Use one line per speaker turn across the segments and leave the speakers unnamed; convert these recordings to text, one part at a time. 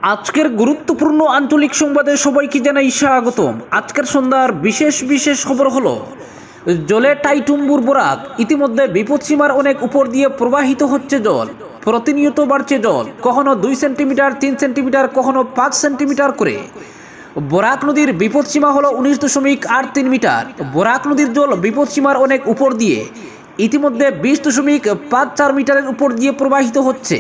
আজকের গুরুত্বপূর্ণ আঞ্চলিক সংবাদে সবাইকে জানাই স্বাগতম। আজকের সন্ধ্যার বিশেষ খবর হলো জলে টাইটুম্বুর বরাক। ইতিমধ্যে বিপদসীমার অনেক উপর দিয়ে প্রবাহিত হচ্ছে জল। প্রতিনিয়ত বাড়ছে জল, কখনো 2 সেন্টিমিটার, 3 সেন্টিমিটার, কখনো 5 সেন্টিমিটার করে। বরাক নদীর বিপদসীমা হলো 19.83 মিটার। বরাক নদীর জল বিপদসীমার অনেক উপর দিয়ে ইতিমধ্যে 20.54 মিটারের উপর দিয়ে প্রবাহিত হচ্ছে।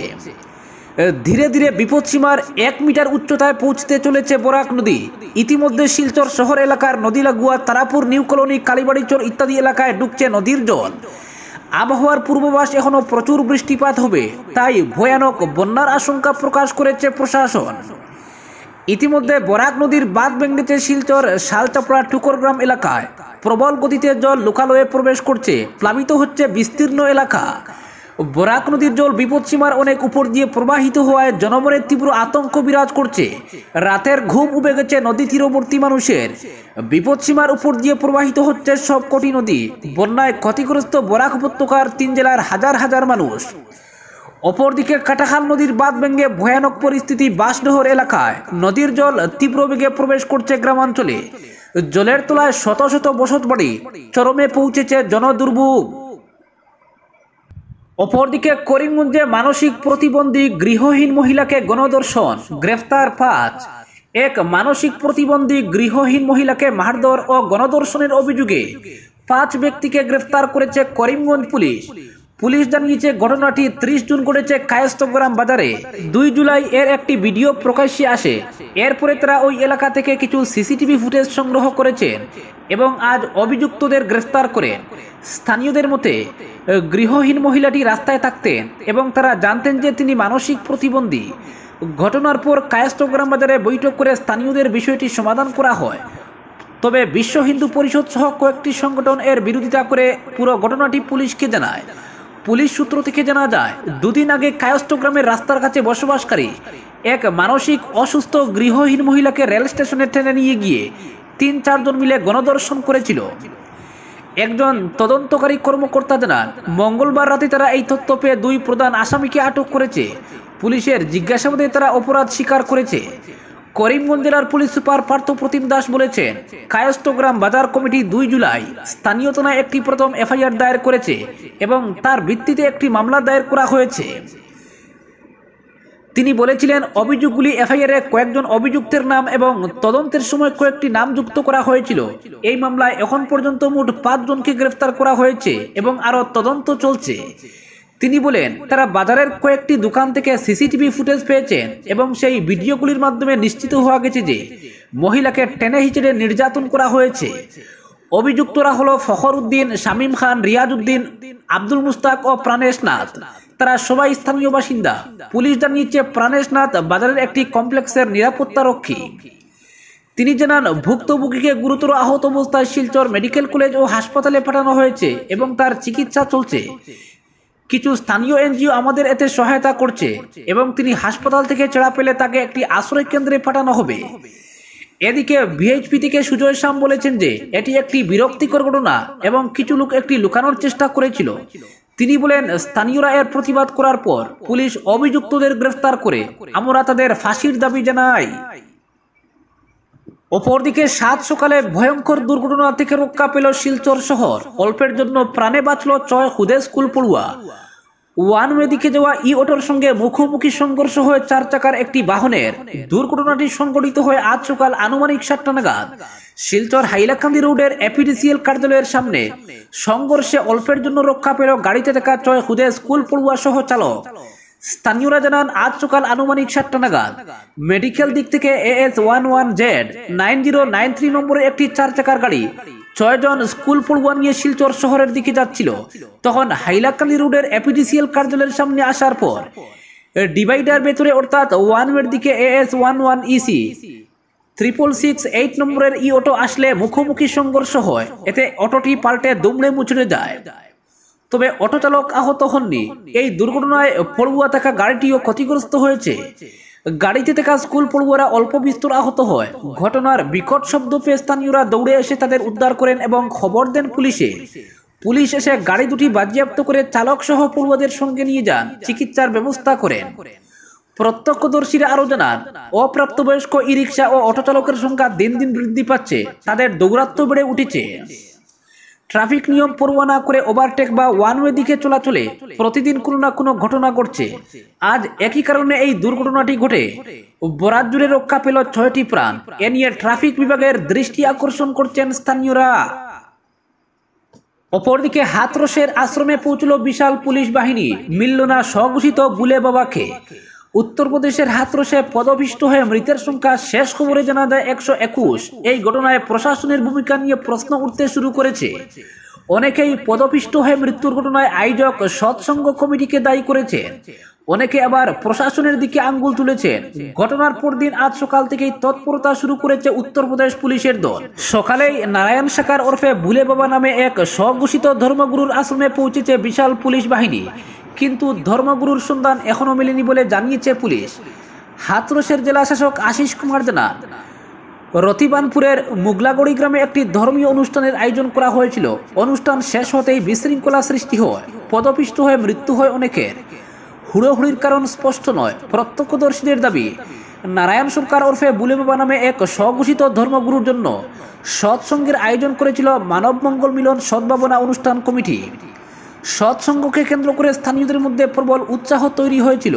ধীরে ধীরে বিপদসীমার 1 মিটার উচ্চতায় পৌঁছতে চলেছে বরাক নদী। ইতিমধ্যে শিলচর শহর এলাকার নদী লাগোয়া তারাপুর, নিউ কলোনি, কালীবাড়িচর ইত্যাদি এলাকায় ঢুকছে নদীর জল। আবহাওয়ার পূর্বাভাস এখনো প্রচুর বৃষ্টিপাত হবে, তাই ভয়ানক বন্যার আশঙ্কা প্রকাশ করেছে প্রশাসন। ইতিমধ্যে বরাক নদীর বাঁধ ভেঙেছে শিলচর শালচাপড়া টুকরগ্রাম এলাকায়। প্রবল গতিতে জল লোকালয়ে প্রবেশ করছে, প্লাবিত হচ্ছে বিস্তীর্ণ এলাকা। বরাক নদীর জল বিপদসীমার অনেক উপর দিয়ে প্রবাহিত হওয়ায় জনমনের তীব্র আতঙ্ক বিরাজ করছে। রাতের ঘুম উবে গেছে নদী তীরবর্তী মানুষের। বিপদসীমার উপর দিয়ে প্রবাহিত হচ্ছে সবকটি নদী। বন্যায় ক্ষতিগ্রস্ত বরাক উপত্যকার 3 জেলার হাজার মানুষ। অপরদিকে কাটাখাল নদীর বাঁধ ভেঙে ভয়ানক পরিস্থিতি বাঁশডোহর এলাকায়। নদীর জল তীব্র বেগে প্রবেশ করছে গ্রামাঞ্চলে। জলের তলায় শত বসত বাড়ি, চরমে পৌঁছেছে জনদুর্ভোগ। অপরদিকে করিমগঞ্জে মানসিক প্রতিবন্ধী গৃহহীন মহিলাকে গণধর্ষণ, গ্রেফতার 5। এক মানসিক প্রতিবন্ধী গৃহহীন মহিলাকে মারধর ও গণধর্ষণের অভিযোগে 5 ব্যক্তিকে গ্রেফতার করেছে করিমগঞ্জ পুলিশ। পুলিশ জানিয়েছে ঘটনাটি 30 জুন ঘটেছে কায়স্থগ্রাম বাজারে। 2 জুলাই এর একটি ভিডিও প্রকাশ্যে আসে। এরপরে তারা ওই এলাকা থেকে কিছু সিসিটিভি ফুটেজ সংগ্রহ করেছেন এবং আজ অভিযুক্তদের গ্রেফতার করেন। স্থানীয়দের মতে গৃহহীন মহিলাটি রাস্তায় থাকতেন এবং তারা জানতেন যে তিনি মানসিক প্রতিবন্ধী। ঘটনার পর কায়স্থগ্রাম বাজারে বৈঠক করে স্থানীয়দের বিষয়টি সমাধান করা হয়। তবে বিশ্ব হিন্দু পরিষদ সহ কয়েকটি সংগঠন এর বিরোধিতা করে পুরো ঘটনাটি পুলিশকে জানায়। পুলিশ সূত্র থেকে জানা যায়, 2 দিন আগে কায়স্থগ্রামের রাস্তার কাছে বসবাসকারী এক মানসিক অসুস্থ গৃহহীন মহিলাকে রেল স্টেশনে টেনে নিয়ে গিয়ে 3-4 জন মিলে গণধর্ষণ করেছিল। একজন তদন্তকারী কর্মকর্তা জানান, মঙ্গলবার রাতে তারা এই তথ্য পেয়ে 2 প্রধান আসামিকে আটক করেছে। পুলিশের জিজ্ঞাসাবাদে তারা অপরাধ স্বীকার করেছে। করিমগঞ্জ জেলার পুলিশ সুপার পার্থ প্রতিম দাস বলেছেন, কায়স্থগ্রাম বাজার কমিটি 2 জুলাই স্থানীয় থানায় একটি প্রথম এফআইআর দায়ের করেছে এবং তার ভিত্তিতে একটি মামলা দায়ের করা হয়েছে। তিনি বলেছিলেন, অভিযোগগুলি এফআইআরে কয়েকজন অভিযুক্তের নাম এবং তদন্তের সময় কয়েকটি নাম যুক্ত করা হয়েছিল। এই মামলায় এখন পর্যন্ত মোট 5 জনকে গ্রেফতার করা হয়েছে এবং আরও তদন্ত চলছে। তিনি বলেন, তারা বাজারের কয়েকটি দোকান থেকে সিসিটিভি ফুটেজ পেয়েছেন এবং সেই ভিডিওগুলির মাধ্যমে নিশ্চিত হওয়া গেছে যে মহিলাকে টেনে হিচড়ে নির্যাতন করা হয়েছে। অভিযুক্তরা হলো ফখর উদ্দিন, শামীম খান, রিয়াজ উদ্দিন, আব্দুল মুস্তাক ও প্রাণেশ নাথ। তারা সবাই স্থানীয় বাসিন্দা। পুলিশ জানিয়েছে, প্রাণেশ নাথ বাজারের একটি কমপ্লেক্সের নিরাপত্তা রক্ষী। তিনি জানান, ভুক্তভোগীকে গুরুতর আহত অবস্থায় শিলচর মেডিকেল কলেজ ও হাসপাতালে পাঠানো হয়েছে এবং তার চিকিৎসা চলছে। কিছু স্থানীয় এনজিও আমাদের এতে সহায়তা করছে এবং তিনি হাসপাতাল থেকে ছাড়া পেলে তাকে একটি আশ্রয় কেন্দ্রে পাঠানো হবে। এদিকে ভিএইচপি থেকে সুজয় শাম বলেছেন যে এটি একটি বিরক্তিকর ঘটনা এবং কিছু লোক একটি লুকানোর চেষ্টা করেছিল। তিনি বলেন, স্থানীয়রা এর প্রতিবাদ করার পর পুলিশ অভিযুক্তদের গ্রেফতার করে আমরা তাদের ফাঁসির দাবি জানাই। অপরদিকে 7 সকালে ভয়ঙ্কর দুর্ঘটনা থেকে রক্ষা পেল শিলচর শহর। অল্পের জন্য প্রাণে বাঁচল 6 খুদে স্কুল পড়ুয়া। ওয়ানওয়ে দিকে যাওয়া অটোর সঙ্গে মুখোমুখি সংঘর্ষ হয়ে 4 চাকার একটি বাহনের। দুর্ঘটনাটি সংঘটিত হয় আজ সকাল আনুমানিক 7টা নাগাদ শিলচর হাইলাকান্দি রোডের এপিডিসিএল কার্যালয়ের সামনে। সংঘর্ষে অল্পের জন্য রক্ষা পেল গাড়িতে থাকা 6 খুদে স্কুল পড়ুয়া সহ চালক। স্থানীয়রা জানান, আজ সকাল আনুমানিক 7টা নাগাদ মেডিকেল দিক থেকে AS11Z 9093 নম্বরের একটি 4 চাকার গাড়ি 6 জন স্কুল পড়ুয়া নিয়ে শিলচর শহরের দিকে যাচ্ছিল। তখন হাইলাকান্দি রোডের এপিডিসিএল কার্যালয়ের সামনে আসার পর ডিভাইডার ভেতরে অর্থাৎ ওয়ানওয়ের দিকে AS11EC 6668 নম্বরের অটো আসলে মুখোমুখি সংঘর্ষ হয়। এতে অটোটি পাল্টে দুমড়ে মুচড়ে যায়। তবে অটো চালক আহত হননি। এই দুর্ঘটনায় পড়ুয়া থাকা গাড়িটিও ক্ষতিগ্রস্ত হয়েছে। গাড়িতে থাকা স্কুল পড়ুয়ারা অল্প বিস্তর আহত হয়। ঘটনার বিকট শব্দ পেয়ে স্থানীয়রা দৌড়ে এসে তাদের উদ্ধার করেন এবং খবর দেন পুলিশে। পুলিশ এসে গাড়ি দুটি বাজেয়াপ্ত করে চালক সহ পড়ুয়াদের সঙ্গে নিয়ে যান, চিকিৎসার ব্যবস্থা করেন। প্রত্যক্ষদর্শীরা আরো জানান, অপ্রাপ্তবয়স্ক ই রিক্সা ও অটো চালকের সংখ্যা দিন দিন বৃদ্ধি পাচ্ছে, তাদের দৌরাত্ম্য বেড়ে উঠেছে। ট্রাফিক নিয়ম পরোয়া না করে ওভারটেক বা ওয়ান ওয়ে দিকে চলাচলে প্রতিদিন কোনো না কোনো ঘটনা ঘটছে। আজ একই কারণে এই দুর্ঘটনাটি ঘটে বরাত জুড়ে রক্ষা পেল ৬টি প্রাণ। এ নিয়ে ট্রাফিক বিভাগের দৃষ্টি আকর্ষণ করছেন স্থানীয়রা। অপরদিকে হাতরসের আশ্রমে পৌঁছল বিশাল পুলিশ বাহিনী, মিলল না স্বঘোষিত বুলে বাবাকে। উত্তরপ্রদেশের হাতরসে পদপিষ্ট হয়ে মৃতের সংখ্যা শেষ খবরে জানা যায় ১২১। এই ঘটনায় প্রশাসনের ভূমিকা নিয়ে প্রশ্ন উঠতে শুরু করেছে। অনেকেই পদপিষ্ট হয়ে মৃত্যুর ঘটনায় আয়োজক সৎসঙ্গ কমিটিকে দায়ী করেছেন, অনেকে আবার প্রশাসনের দিকে আঙ্গুল তুলেছেন। ঘটনার পরদিন আজ সকাল থেকেই তৎপরতা শুরু করেছে উত্তরপ্রদেশ পুলিশের দল। সকালেই নারায়ণ সাকার ওরফে ভুলে বাবা নামে এক স্বঘোষিত ধর্মগুরুর আশ্রমে পৌঁছেছে বিশাল পুলিশ বাহিনী, কিন্তু ধর্মগুরুর সন্ধান এখনো মেলেনি বলে জানিয়েছে পুলিশ। হাতরসের জেলা শাসক আশিস কুমার জানান, রতিবানপুরের মুগলাগড়ি গ্রামে একটি ধর্মীয় অনুষ্ঠানের আয়োজন করা হয়েছিল। অনুষ্ঠান শেষ হতেই বিশৃঙ্খলা সৃষ্টি হয়, পদপিষ্ট হয়ে মৃত্যু হয় অনেকের। হুড়োহুড়ির কারণ স্পষ্ট নয়। প্রত্যক্ষদর্শীদের দাবি, নারায়ণ সরকার ওরফে বুলে বাবা নামে এক স্বঘোষিত ধর্মগুরুর জন্য সৎসঙ্গের আয়োজন করেছিল মানব মঙ্গল মিলন সদ্ভাবনা অনুষ্ঠান কমিটি। সৎসঙ্গকে কেন্দ্র করে স্থানীয়দের মধ্যে প্রবল উৎসাহ তৈরি হয়েছিল।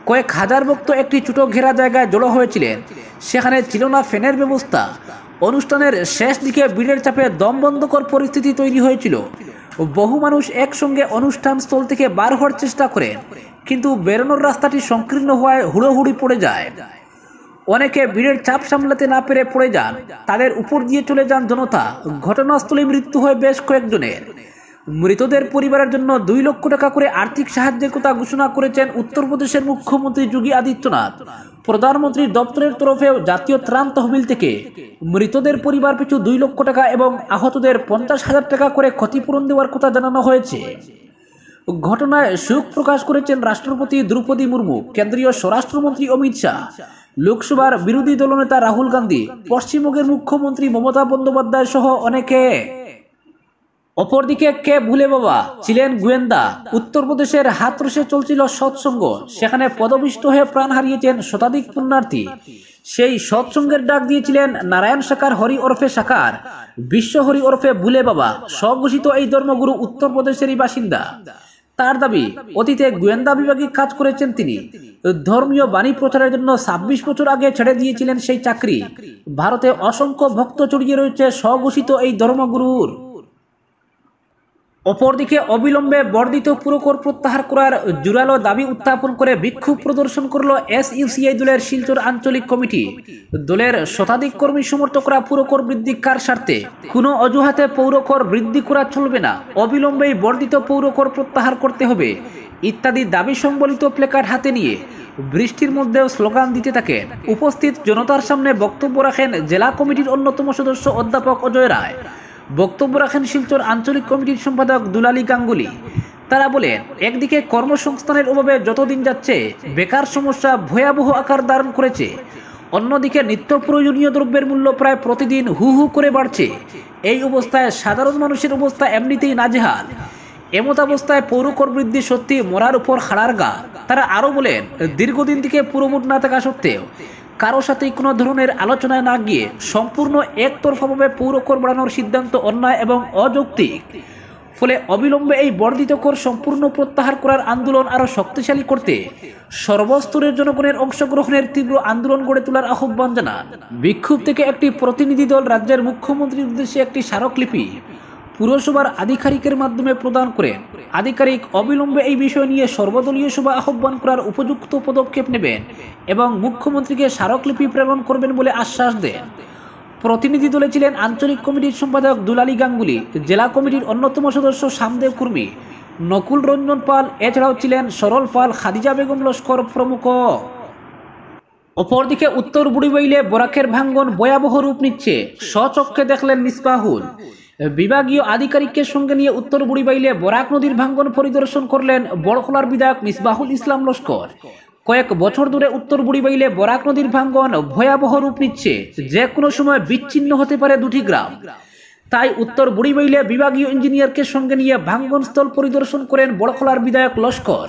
কয়েক হাজার ভক্ত একটি ছোট ঘেরা জায়গায় জড়ো হয়েছিলেন, সেখানে ছিল না ফ্যানের ব্যবস্থা। অনুষ্ঠানের শেষ দিকে ভিড়ের চাপে দমবন্ধকর পরিস্থিতি তৈরি হয়েছিল। বহু মানুষ একসঙ্গে অনুষ্ঠান স্থল থেকে বার হওয়ার চেষ্টা করেন, কিন্তু বেরোনোর রাস্তাটি সংকীর্ণ হওয়ায় হুড়োহুড়ি পড়ে যায়। অনেকে ভিড়ের চাপ সামলাতে না পেরে পড়ে যান, তাদের উপর দিয়ে চলে যান জনতা। ঘটনাস্থলে মৃত্যু হয় বেশ কয়েকজনের। মৃতদের পরিবারের জন্য ২ লক্ষ টাকা করে আর্থিক সাহায্যের কথা ঘোষণা করেছেন উত্তরপ্রদেশের মুখ্যমন্ত্রী যোগী আদিত্যনাথ। প্রধানমন্ত্রীর দপ্তরের তরফেও জাতীয় ত্রাণ তহবিল থেকে মৃতদের পরিবার পিছু ২ লক্ষ টাকা এবং আহতদের ৫০,০০০ টাকা করে ক্ষতিপূরণ দেওয়ার কথা জানানো হয়েছে। ঘটনায় শোক প্রকাশ করেছেন রাষ্ট্রপতি দ্রৌপদী মুর্মু, কেন্দ্রীয় স্বরাষ্ট্রমন্ত্রী অমিত শাহ, লোকসভার বিরোধী দলনেতা রাহুল গান্ধী, পশ্চিমবঙ্গের মুখ্যমন্ত্রী মমতা বন্দ্যোপাধ্যায় সহ অনেকে। অপরদিকে কে ভুলে বাবা ছিলেন গোয়েন্দা। উত্তরপ্রদেশের হাতরসে চলছিল সৎসঙ্গ, সেখানে পদপিষ্ট হয়ে প্রাণ হারিয়েছেন শতাধিক পুণ্যার্থী। সেই সৎসঙ্গের ডাক দিয়েছিলেন নারায়ণ সাকার হরি ওরফে সাকার, বিশ্ব হরি ওরফে ভুলে বাবা। স্বঘোষিত এই ধর্মগুরু উত্তরপ্রদেশেরই বাসিন্দা। তার দাবি, অতীতে গোয়েন্দা বিভাগে কাজ করেছেন তিনি। ধর্মীয় বাণী প্রচারের জন্য ২৬ বছর আগে ছেড়ে দিয়েছিলেন সেই চাকরি। ভারতে অসংখ্য ভক্ত ছড়িয়ে রয়েছে স্বঘোষিত এই ধর্মগুরুর। অপরদিকে অবিলম্বে বর্ধিত পুরকর প্রত্যাহার করার জোরালো দাবি উত্থাপন করে বিক্ষোভ প্রদর্শন করল এসইউসিআই দলের শিলচর আঞ্চলিক কমিটি। দলের শতাধিক কর্মী সমর্থকরা পুরকর বৃদ্ধি কার স্বার্থে, কোনো অজুহাতে পৌরকর বৃদ্ধি করা চলবে না, অবিলম্বেই বর্ধিত পৌরকর প্রত্যাহার করতে হবে ইত্যাদি দাবি সংবলিত প্লেকার্ড হাতে নিয়ে বৃষ্টির মধ্যেও স্লোগান দিতে থাকেন। উপস্থিত জনতার সামনে বক্তব্য রাখেন জেলা কমিটির অন্যতম সদস্য অধ্যাপক অজয় রায়। বক্তব্য রাখেন শিলচর আঞ্চলিক কমিটির সম্পাদক দুলালী গাঙ্গুলি। তারা বলেন, একদিকে কর্মসংস্থানের অভাবে যতদিন যাচ্ছে বেকার সমস্যা ভয়াবহ আকার ধারণ করেছে, অন্যদিকে নিত্য প্রয়োজনীয় দ্রব্যের মূল্য প্রায় প্রতিদিন হু হু করে বাড়ছে। এই অবস্থায় সাধারণ মানুষের অবস্থা এমনিতেই নাজেহাল। এমতাবস্থায় পৌরকর বৃদ্ধি সত্যি মরার উপর খাড়ার গা। তারা আরও বলেন, দীর্ঘদিন থেকে পুরোমুট না থাকা সত্ত্বেও কারো সাথেই কোনো ধরনের আলোচনায় না গিয়ে সম্পূর্ণ একতরফাভাবে পৌরকর বাড়ানোর সিদ্ধান্ত অন্যায় এবং অযৌক্তিক। ফলে অবিলম্বে এই বর্ধিত কর সম্পূর্ণ প্রত্যাহার করার আন্দোলন আরও শক্তিশালী করতে সর্বস্তরের জনগণের অংশগ্রহণের তীব্র আন্দোলন গড়ে তোলার আহ্বান জানান। বিক্ষোভ থেকে একটি প্রতিনিধি দল রাজ্যের মুখ্যমন্ত্রীর উদ্দেশ্যে একটি স্মারকলিপি পুরসভার আধিকারিকের মাধ্যমে প্রদান করেন। আধিকারিক অবিলম্বে এই বিষয় নিয়ে সর্বদলীয় সভা আহ্বান করার উপযুক্ত পদক্ষেপ নেবেন এবং মুখ্যমন্ত্রীকে স্মারকলিপি প্রেরণ করবেন বলে আশ্বাস দেন। প্রতিনিধি দলে ছিলেন আঞ্চলিক কমিটির সম্পাদক দুলালী গাঙ্গুলি, জেলা কমিটির অন্যতম সদস্য শ্যামদেব কুর্মী, নকুল রঞ্জন পাল, এছাড়াও ছিলেন সরল পাল, খাদিজা বেগম লস্কর প্রমুখ। অপরদিকে উত্তর বুড়িবাইলে বরাকের ভাঙ্গন ভয়াবহ রূপ নিচ্ছে, স্বচক্ষে দেখলেন মিসবাহুল। বিভাগীয় আধিকারিকের সঙ্গে নিয়ে উত্তর বুড়িবাইলে বরাক নদীর ভাঙ্গন পরিদর্শন করলেন বড়খোলার বিধায়ক মিসবাহুল ইসলাম লস্কর। কয়েক বছর ধরে উত্তর বুড়িবাইলে বরাক নদীর ভাঙ্গন ভয়াবহ রূপ নিচ্ছে, যে কোনো সময় বিচ্ছিন্ন হতে পারে দুটি গ্রাম। তাই উত্তর বুড়িমাইলে বিভাগীয় ইঞ্জিনিয়ারকে সঙ্গে নিয়ে ভাঙ্গনস্থল পরিদর্শন করেন বড়খলার বিধায়ক লস্কর।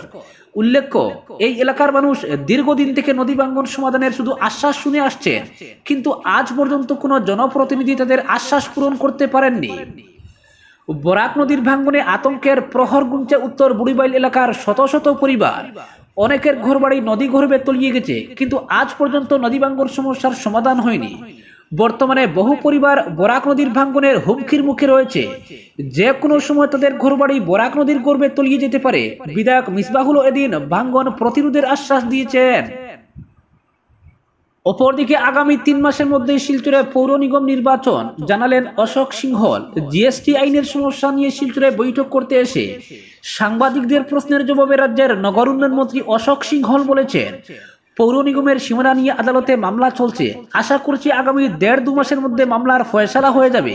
উল্লেখ্য, এই এলাকার মানুষ দীর্ঘদিন থেকে নদী ভাঙ্গন সমাধানের শুধু আশ্বাস শুনে আসছেন, কিন্তু আজ পর্যন্ত কোনো জনপ্রতিনিধি তাদের আশ্বাস পূরণ করতে পারেননি। বরাক নদীর ভাঙ্গনে আতঙ্কের প্রহর গুনছে উত্তর বুড়িমাইল এলাকার শত শত পরিবার। অনেকের ঘরবাড়ি নদী গর্ভে তলিয়ে গেছে, কিন্তু আজ পর্যন্ত নদী ভাঙ্গন সমস্যার সমাধান হয়নি। বর্তমানে বহু পরিবার বরাক নদীর ভাঙ্গনের হুমকির মুখে রয়েছে। যে কোনো সময় তাদের ঘরবাড়ি বরাক নদীর গর্ভে তলিয়ে যেতে পারে। বিধায়ক মিসবাহুল এদিন ভাঙ্গন প্রতিরোধের আশ্বাস দিয়েছেন। অপরদিকে আগামী 3 মাসের মধ্যে শিলচরে পৌর নিগম নির্বাচন, জানালেন অশোক সিংহল। জিএসটি আইনের সমস্যা নিয়ে শিলচরে বৈঠক করতে এসে সাংবাদিকদের প্রশ্নের জবাবে রাজ্যের নগর উন্নয়ন মন্ত্রী অশোক সিংহল বলেছেন, পৌর নিগমের সীমানা নিয়ে আদালতে মামলা চলছে। আশা করছি আগামী 1.5-2 মাসের মধ্যে মামলার ফয়সালা হয়ে যাবে।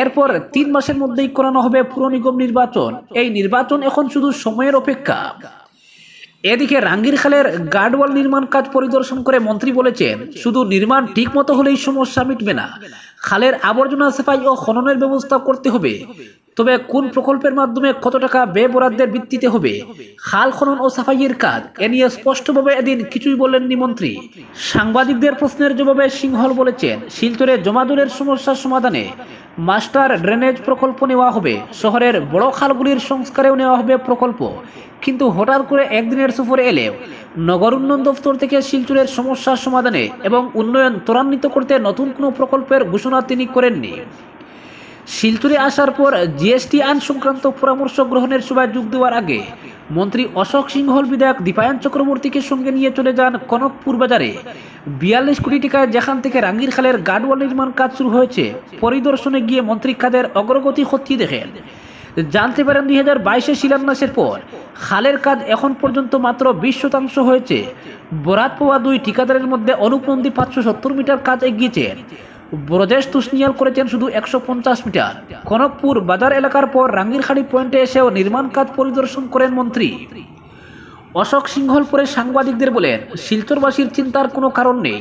এরপর 3 মাসের মধ্যেই করানো হবে পৌর নিগম নির্বাচন। এই নির্বাচন এখন শুধু সময়ের অপেক্ষা। এদিকে রাঙ্গিরখালের গার্ডওয়াল নির্মাণ কাজ পরিদর্শন করে মন্ত্রী বলেছেন, শুধু নির্মাণ ঠিক মতো হলেই সমস্যা মিটবে না, খালের আবর্জনা সাফাই ও খননের ব্যবস্থা করতে হবে। তবে কোন প্রকল্পের মাধ্যমে কত টাকা ব্যয় বরাদ্দের ভিত্তিতে হবে, খাল খনন ও সাফাইয়ের কাজ, এ নিয়ে স্পষ্টভাবে এদিন কিছুই বলেননি মন্ত্রী। সাংবাদিকদের প্রশ্নের জবাবে সিংহল বলেছেন, শিলচরে জমাজলের সমস্যার সমাধানে মাস্টার ড্রেনেজ প্রকল্প নেওয়া হবে, শহরের বড় খালগুলির সংস্কারেও নেওয়া হবে প্রকল্প। কিন্তু হঠাৎ করে একদিনের সফরে এলেও নগর উন্নয়ন দপ্তর থেকে শিলচরের সমস্যার সমাধানে এবং উন্নয়ন ত্বরান্বিত করতে নতুন কোনো প্রকল্পের ঘোষণা তিনি করেননি। শিলচরে আসার পর জিএসটি আইন সংক্রান্ত পরামর্শ গ্রহণের সভায় যোগ দেওয়ার আগে মন্ত্রী অশোক সিংহল বিধায়ক দীপায়ন চক্রবর্তীকে সঙ্গে নিয়ে চলে যান কনকপুর বাজারে। 42 কোটি টাকায় যেখান থেকে রাঙ্গিরখালের গার্ডওয়াল নির্মাণ কাজ শুরু হয়েছে, পরিদর্শনে গিয়ে মন্ত্রী কাজের অগ্রগতি খতিয়ে দেখেন। জানতে পারেন 2022-এ শিলান্যাসের পর খালের কাজ এখন পর্যন্ত মাত্র 20% হয়েছে। বরাত পাওয়া 2 ঠিকাদারের মধ্যে অনুপ নন্দী 570 মিটার কাজ এগিয়েছেন, ব্রজেশ তুষনিয়াল করেছেন শুধু 150 মিটার। কনকপুর বাজার এলাকার পর রাঙ্গিরখাড়ি পয়েন্টে এসেও নির্মাণ কাজ পরিদর্শন করেন মন্ত্রী অশোক সিংহল। পরে সাংবাদিকদের বলেন, শিলচরবাসীর চিন্তার কোনো কারণ নেই,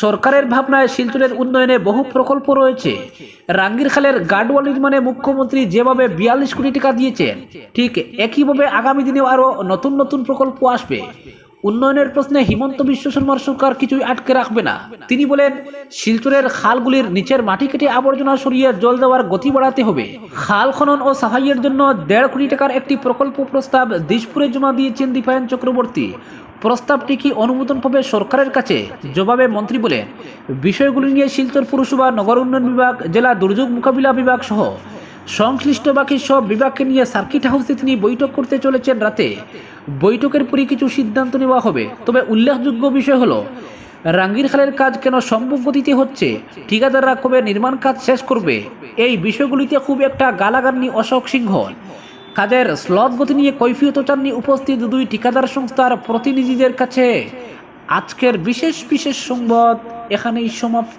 সরকারের ভাবনায় শিলচরের উন্নয়নে বহু প্রকল্প রয়েছে। রাঙ্গিরখালের গার্ডওয়াল নির্মাণে মুখ্যমন্ত্রী যেভাবে 42 কোটি টাকা দিয়েছেন, ঠিক একইভাবে আগামী দিনেও আরও নতুন নতুন প্রকল্প আসবে। উন্নয়নের প্রশ্নে হিমন্ত বিশ্ব শর্মার সরকার কিছুই আটকে রাখবে না। তিনি বলেন, শিলচরের খালগুলির নিচের মাটি কেটে আবর্জনা সরিয়ে জল দেওয়ার গতি বাড়াতে হবে। খাল খনন ও সাফাইয়ের জন্য 1.5 কোটি টাকার একটি প্রকল্প প্রস্তাব দিশপুরে জমা দিয়েছেন দীপায়ন চক্রবর্তী। প্রস্তাবটি কি অনুমোদন পাবে সরকারের কাছে? জবাবে মন্ত্রী বলেন, বিষয়গুলি নিয়ে শিলচর পুরসভা, নগর উন্নয়ন বিভাগ, জেলা দুর্যোগ মোকাবিলা বিভাগ সহ সংশ্লিষ্ট বাকি সব বিভাগকে নিয়ে সার্কিট হাউসে তিনি বৈঠক করতে চলেছেন রাতে। বৈঠকের পরই কিছু সিদ্ধান্ত নেওয়া হবে। তবে উল্লেখযোগ্য বিষয় হলো, রাঙ্গিরখালের কাজ কেন সম্ভব গতিতে হচ্ছে, ঠিকাদাররা কবে নির্মাণ কাজ শেষ করবে, এই বিষয়গুলিতে খুব একটা গালাগাননি অশোক সিংহল। কাজের স্লট গতি নিয়ে কৈফিয়ত চাননি উপস্থিত 2 ঠিকাদার সংস্থার প্রতিনিধিদের কাছে। আজকের বিশেষ সংবাদ এখানেই সমাপ্ত।